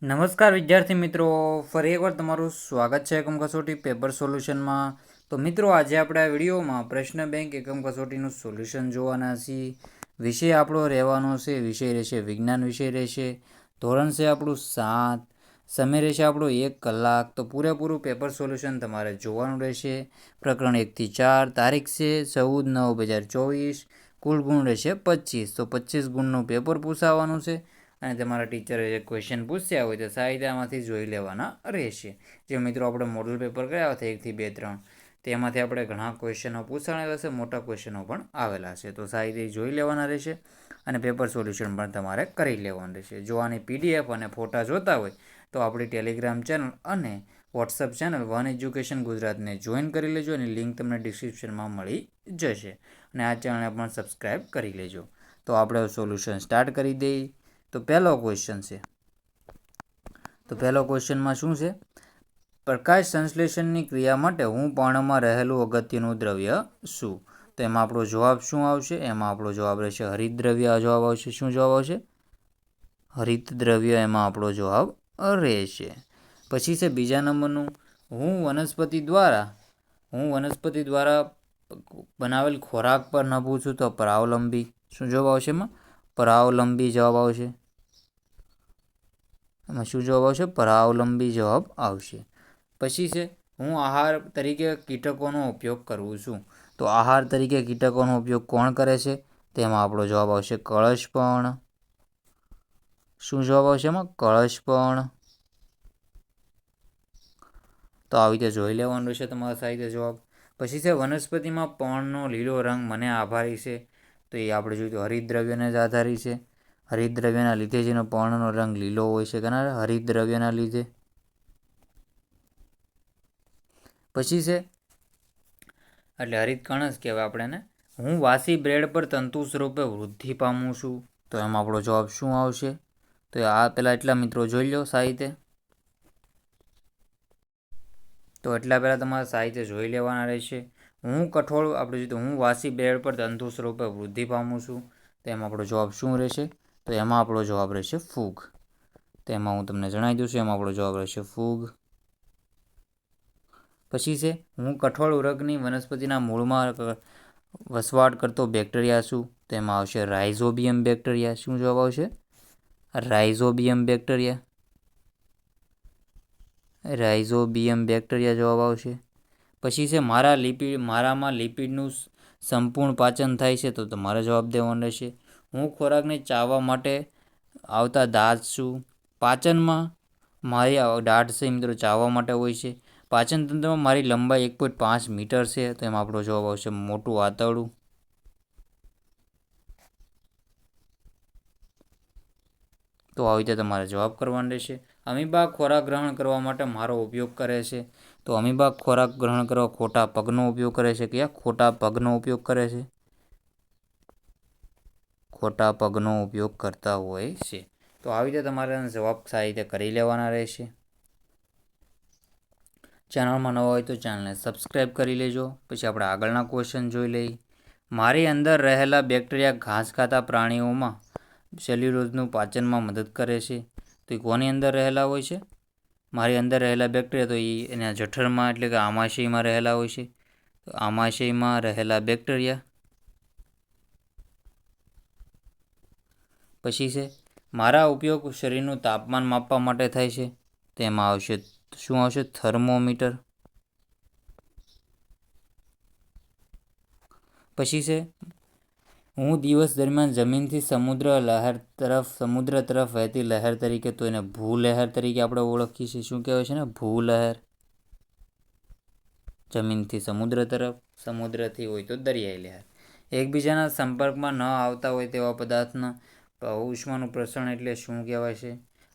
નમસ્કાર વિદ્યાર્થી મિત્રો, ફરી એકવાર તમારું સ્વાગત છે એકમ કસોટી પેપર સોલ્યુશનમાં. તો મિત્રો, આજે આપણે આ વિડીયોમાં પ્રશ્ન બેંક એકમ કસોટીનું સોલ્યુશન જોવાના છીએ. વિષય આપણો રહેવાનો છે, વિષય રહેશે વિજ્ઞાન વિષય રહેશે. ધોરણ છે આપણું 7, સમય રહેશે આપણો 1 કલાક. તો પૂરેપૂરું પેપર સોલ્યુશન તમારે જોવાનું રહેશે. પ્રકરણ 1 થી 4, તારીખ છે 14/9/2024, કુલ ગુણ રહેશે 25. તો 25 ગુણનું પેપર પૂછાવાનું છે અને તમારા ટીચરે જે ક્વેશ્ચન પૂછ્યા હોય તો સાહિત્યમાંથી જોઈ લેવાના રહેશે. જે મિત્રો આપણે મોડલ પેપર કર્યા હતા 1 થી 2, 3, તેમાંથી આપણે ઘણા ક્વેશ્ચનો પૂછાણેલા છે, મોટા ક્વેશ્ચનો પણ આવેલા છે. તો સાહિત્ય જોઈ લેવાના રહેશે અને પેપર સોલ્યુશન પણ તમારે કરી લેવાનું રહેશે. જો આની PDF અને ફોટા જોતા હોય તો આપણી ટેલિગ્રામ ચેનલ અને વોટ્સઅપ ચેનલ વન એજ્યુકેશન ગુજરાતને જોઈન કરી લેજો. એની લિંક તમને ડિસ્ક્રિપ્શનમાં મળી જશે અને આ ચેનલને પણ સબસ્ક્રાઈબ કરી લેજો. તો આપણે સોલ્યુશન સ્ટાર્ટ કરી દઈએ. તો પહેલો ક્વેશ્ચન છે. તો પહેલો ક્વેશ્ચનમાં શું છે? પ્રકાશ સંશ્લેષણની ક્રિયા માટે હું પર્ણમાં રહેલું અગત્યનું દ્રવ્ય શું? તો એમાં આપણો જવાબ શું આવશે? એમાં આપણો જવાબ રહેશે હરિત દ્રવ્ય. જવાબ આવશે શું? જવાબ આવશે હરિત દ્રવ્ય. એમાં આપણો જવાબ રહેશે. પછી છે બીજા નંબરનું, હું વનસ્પતિ દ્વારા બનાવેલ ખોરાક પર નભું છું. તો પરાવલંબી. શું જવાબ આવશે? એમાં પરાવલંબી જવાબ આવશે. એમાં શું જવાબ આવશે? પરાવલંબી જવાબ આવશે. પછી છે હું આહાર તરીકે કીટકોનો ઉપયોગ કરું છું. તો આહાર તરીકે કીટકોનો ઉપયોગ કોણ કરે છે? તેમાં આપણો જવાબ આવશે કળશપર્ણ. શું જવાબ આવશે? એમાં કળશપર્ણ. તો આવી રીતે જોઈ લેવાનું રહેશે તમારા સાહિત્ય જવાબ. પછી છે વનસ્પતિમાં પર્ણનો લીલો રંગ મને આભારી છે. તો એ આપણે જોયું તો હરિત દ્રવ્યને જ આધારી છે. હરિત દ્રવ્યના લીધે જેનો પર્ણનો રંગ લીલો હોય છે. કેના? હરિત દ્રવ્યના લીધે. પછી છે એટલે હરિત કણ જ કહેવાય આપણે. હું વાસી બ્રેડ પર તંતુ સ્વરૂપે વૃદ્ધિ પામું છું. તો એમાં આપણો જવાબ શું આવશે? તો આ પહેલાં એટલા મિત્રો જોઈ લો સાહિત્ય. તો એટલા પહેલાં તમારે સાહિત્ય જોઈ લેવાના રહેશે. હું કઠોળ આપણે જોઈએ તો હું વાસી બ્રેડ પર તંતુ સ્વરૂપે વૃદ્ધિ પામું છું. તો એમાં આપણો જવાબ શું રહેશે? તો એમાં આપણો જવાબ રહેશે ફૂગ. તો એમાં હું તમને જણાવી દઉં છું. એમાં આપણો જવાબ રહેશે ફૂગ. પછી છે હું કઠોળ ઉરગની વનસ્પતિના મૂળમાં વસવાટ કરતો બેક્ટેરિયા છું. તો એમાં આવશે રાઇઝોબિયમ બેક્ટેરિયા. શું જવાબ આવશે? Rhizobium bacteria. રાઇઝોબિયમ બેક્ટેરિયા જવાબ આવશે. પછી છે મારામાં લિપિડનું સંપૂર્ણ પાચન થાય છે. તો તમારે જવાબ દેવાનો રહેશે હું ખોરાકને ચાવવા માટે આવતા દાંત છું. પાચનમાં મારી દાઢ છે મિત્રો ચાવવા માટે હોય છે. પાચન તંત્રમાં મારી લંબાઈ 1.5 મીટર છે. તો એમાં આપણો જવાબ આવશે મોટું આંતરડું. તો આવી રીતે તમારે જવાબ કરવાનો રહેશે. અમીબા ખોરાક ગ્રહણ કરવા માટે મારો ઉપયોગ કરે છે. તો અમીબા ખોરાક ગ્રહણ કરવા ખોટા પગનો ઉપયોગ કરે છે. કયા ખોટા પગનો ઉપયોગ કરે છે? ખોટા પગનો ઉપયોગ કરતા હોય છે. તો આવી રીતે તમારે જવાબ સારી રીતે કરી લેવાના રહેશે. ચેનલમાં નવા હોય તો ચેનલને સબસ્ક્રાઈબ કરી લેજો. પછી આપણે આગળના ક્વેશ્ચન જોઈ લઈએ. મારી અંદર રહેલા બેક્ટેરિયા ઘાસ ખાતા પ્રાણીઓમાં સેલ્યુલોઝનું પાચનમાં મદદ કરે છે. તો એ કોની અંદર રહેલા હોય છે? મારી અંદર રહેલા બેક્ટેરિયા તો એના જઠરમાં એટલે કે આમાશયમાં રહેલા હોય છે. તો આમાશયમાં રહેલા બેક્ટેરિયા. પછી છે મારા ઉપયોગ શરીરનું તાપમાન માપવા માટે થાય છે. તેમાં આવશે શું આવશે? થર્મોમીટર. પછી છે હું દિવસ દરમિયાન જમીનથી સમુદ્ર તરફ વહેતી લહેર તરીકે, તો એને ભૂલહેર તરીકે આપણે ઓળખીએ છીએ. શું કહેવાય છે ને? ભૂલહેર. જમીનથી સમુદ્ર તરફ, સમુદ્રથી હોય તો દરિયાઈ લહેર. એકબીજાના સંપર્કમાં ન આવતા હોય તેવા પદાર્થના ઉષ્માનું પ્રસરણ એટલે શું કહેવાય છે?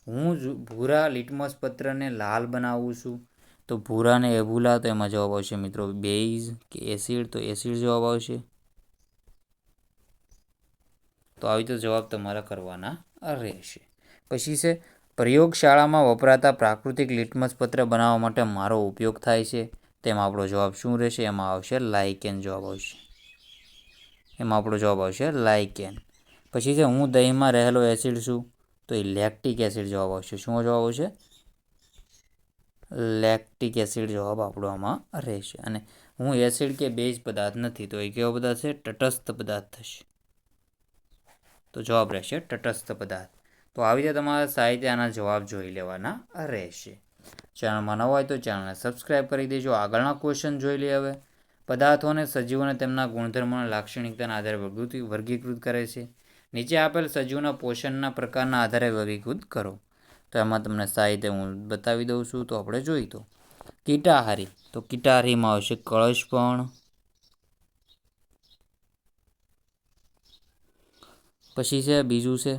હું ભૂરા લિટમસ પત્રને લાલ બનાવું છું. તો ભૂરા ને એભુલા. તો એમાં જવાબ આવશે મિત્રો બેઝ કે એસિડ. તો એસિડ જવાબ આવશે. તો આવી તો જવાબ તમારે કરવાના રહેશે. પછી છે પ્રયોગશાળામાં વપરાતા પ્રાકૃતિક લિટમસ પત્ર બનાવવા માટે મારો ઉપયોગ થાય છે. તેમાં આપણો જવાબ શું રહેશે? એમાં આવશે લાઇકેન જવાબ આવશે. એમાં આપણો જવાબ આવશે લાઇકેન. પછી છે હું દહીંમાં રહેલો એસિડ છું. તો એ લેક્ટિક એસિડ જવાબ આવશે. શું જવાબ આવશે? લેક્ટિક એસિડ જવાબ આપણો આમાં રહેશે. અને હું એસિડ કે બેઝ પદાર્થ નથી, તો એ કેવો પદાર્થ છે? તટસ્થ પદાર્થ થશે. તો જવાબ રહેશે તટસ્થ પદાર્થ. તો આવી રીતે તમારા સાહિત્ય આના જવાબ જોઈ લેવાના રહેશે. ચેનલમાં નવા હોય તો ચેનલને સબસ્ક્રાઈબ કરી દેજો. આગળના ક્વેશ્ચન જોઈ લઈએ હવે. પદાર્થો અને સજીવોને તેમના ગુણધર્મો અને લાક્ષણિકતાના આધારે વર્ગીકૃત કરે છે. નીચે આપેલ સજીવના પોષણના પ્રકારના આધારે વર્ગીકૃત કરો. તો એમાં તમને સાહિત્ય હું બતાવી દઉં છું. તો આપણે જોઈ તો કીટાહારી, તો કીટાહારીમાં આવશે કળશપણ, પછી છે બીજું છે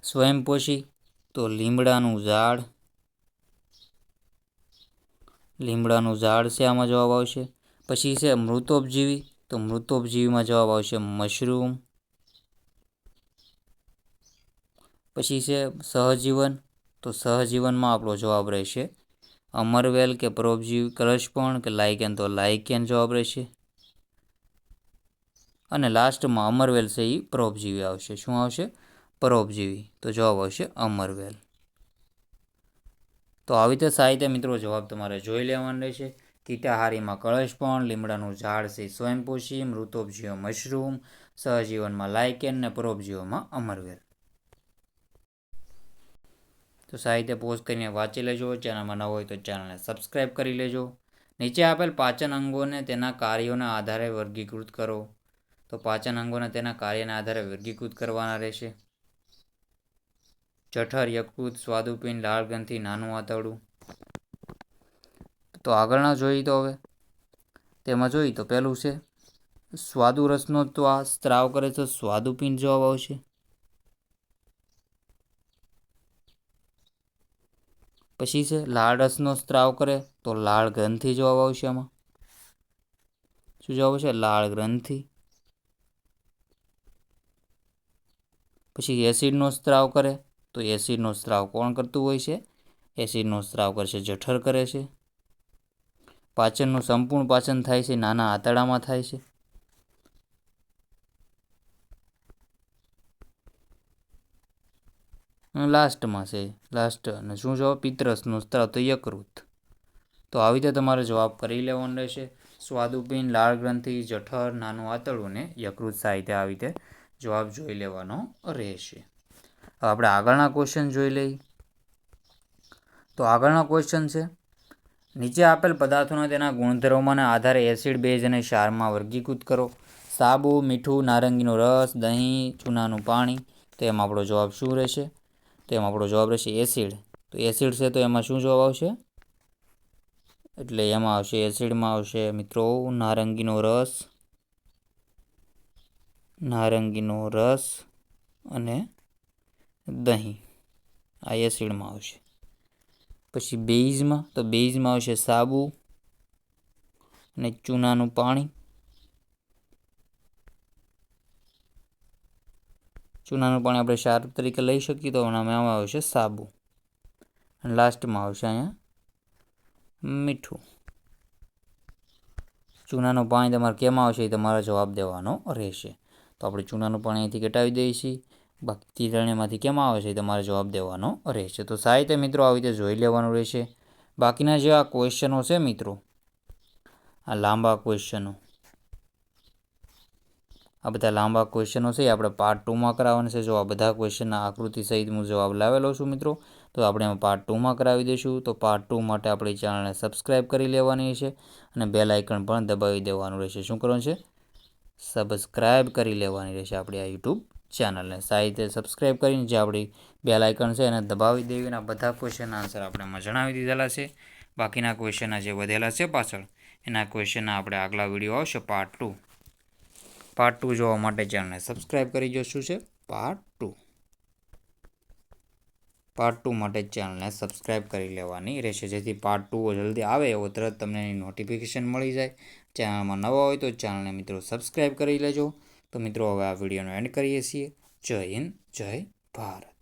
સ્વયંપોષી, તો લીમડાનું ઝાડ છે આમાં જવાબ આવશે. પછી છે મૃતોપજીવી, તો મૃતોપજીવીમાં જવાબ આવશે મશરૂમ. પછી છે સહજીવન, તો સહજીવનમાં આપણો જવાબ રહેશે અમરવેલ કે પરોપજીવી, કળશપણ કે લાઇકેન, તો લાઇકેન જવાબ રહેશે. અને લાસ્ટમાં અમરવેલ છે એ પરોપજીવી આવશે. શું આવશે? પરોપજીવી. તો જવાબ આવશે અમરવેલ. તો આવી રીતે સાહિત્ય મિત્રો જવાબ તમારે જોઈ લેવાનો રહેશે. કીટાહારીમાં કળશપણ, લીમડાનું ઝાડ છે સ્વયંપોષી, મૃતોપજીવો મશરૂમ, સહજીવનમાં લાઇકેન ને પરોપજીવોમાં અમરવેલ. તો સાહિત્ય પોઝ કરીને વાંચી લેજો. ચેનલમાં ન હોય તો ચેનલને સબસ્ક્રાઈબ કરી લેજો. નીચે આપેલ પાચન અંગોને તેના કાર્યોના આધારે વર્ગીકૃત કરો. તો પાચન અંગોને તેના કાર્યના આધારે વર્ગીકૃત કરવાના રહેશે. જઠર, યકૃત, સ્વાદુપિંડ, લાળગ્રંથિ, નાનું આંતરડું. તો આગળના જોઈએ તો હવે તેમાં જોઈએ તો પહેલું છે સ્વાદુરસનો તો આ સ્ત્રાવ કરે તો સ્વાદુપિંડ જવાબ આવશે. પછી છે લાળ રસનો સ્ત્રાવ કરે તો લાળ ગ્રંથિ જવાબ આવશે. આમાં શું જવાબ આવશે? લાળ ગ્રંથિ. પછી એસિડનો સ્ત્રાવ કરે તો એસિડનો સ્ત્રાવ કોણ કરતું હોય છે? એસિડનો સ્ત્રાવ કરશે જઠર કરે છે. પાચનનું સંપૂર્ણ પાચન થાય છે નાના આંતરડામાં થાય છે. લાસ્ટમાં છે અને શું જવાબ? પિત્તરસનો સ્ત્રાવ, તો યકૃત. તો આવી રીતે તમારે જવાબ કરી લેવાનો રહેશે. સ્વાદુપિંડ, લાળ ગ્રંથિ, જઠર, નાનું આંતરડું ને યકૃત સાહિત્ય આવી રીતે જવાબ જોઈ લેવાનો રહેશે. હવે આપણે આગળના ક્વેશ્ચન જોઈ લઈએ. તો આગળના ક્વેશ્ચન છે નીચે આપેલ પદાર્થોના તેના ગુણધર્મોના આધારે એસિડ, બેઝ અને ક્ષારમાં વર્ગીકૃત કરો. સાબુ, મીઠું, નારંગીનો રસ, દહીં, ચૂનાનું પાણી. તો એમાં આપણો જવાબ શું રહેશે? તો એમાં આપણો જવાબ રહેશે એસિડ. તો એસિડ છે તો એમાં શું જવાબ આવશે? એટલે એમાં આવશે એસિડમાં આવશે મિત્રો નારંગીનો રસ અને દહીં. આ એસિડમાં આવશે. પછી બેઝમાં આવશે સાબુ અને ચૂનાનું પાણી. ચૂનાનું પાણી આપણે ક્ષાર તરીકે લઈ શકીએ તો આમાં આવશે સાબુ. અને લાસ્ટમાં આવશે અહીંયા મીઠું. ચૂનાનું પાણી તમારે કેમાં આવશે એ તમારે જવાબ દેવાનો રહેશે. તો આપણે ચૂનાનું પાણી અહીંથી ઘટાડી દઈએ છીએ. બાકી ત્રણેયમાંથી કેમાં આવે છે એ તમારે જવાબ દેવાનો રહેશે. તો સાહિત્ય મિત્રો આવી રીતે જોઈ લેવાનું રહેશે. બાકીના જે આ ક્વેશ્ચનો છે મિત્રો, આ લાંબા ક્વેશ્ચનો, આ બધા લાંબા ક્વેશ્ચનો છે આપણે પાર્ટ 2માં કરાવવાના છે. જો આ બધા ક્વેશ્ચનના આકૃતિ સહિત હું જવાબ લાવેલો છું મિત્રો, તો આપણે એમાં પાર્ટ 2માં કરાવી દઈશું. તો પાર્ટ 2 માટે આપણી ચેનલને સબસ્ક્રાઈબ કરી લેવાની છે અને બેલ આઇકન પણ દબાવી દેવાનું રહેશે. શું કરવાનું છે? સબસ્ક્રાઈબ કરી લેવાની રહેશે આપણી આ યુટ્યુબ ચેનલને. સાહિત્ય સબસ્ક્રાઈબ કરીને જે આપણી બેલ આઇકન છે એને દબાવી દેવી. અને બધા ક્વેશ્ચનના આન્સર આપણે એમાં જણાવી દીધેલા છે. બાકીના ક્વેશ્ચનના જે વધેલા છે પાછળ એના ક્વેશ્ચનના આપણે આગલા વિડીયો આવશે પાર્ટ 2. પાર્ટ 2 જોવા માટે ચેનલને સબસ્ક્રાઈબ કરી જો. શું છે? પાર્ટ 2 માટે ચેનલને સબસ્ક્રાઈબ કરી લેવાની રહેશે, જેથી પાર્ટ 2 જલ્દી આવે એવો તરત તમને નોટિફિકેશન મળી જાય. ચેનલમાં નવા હોય તો ચેનલને મિત્રો સબસ્ક્રાઈબ કરી લેજો. તો મિત્રો હવે આ વિડીયોનો એન્ડ કરીએ છીએ. જય હિન્દ, જય ભારત.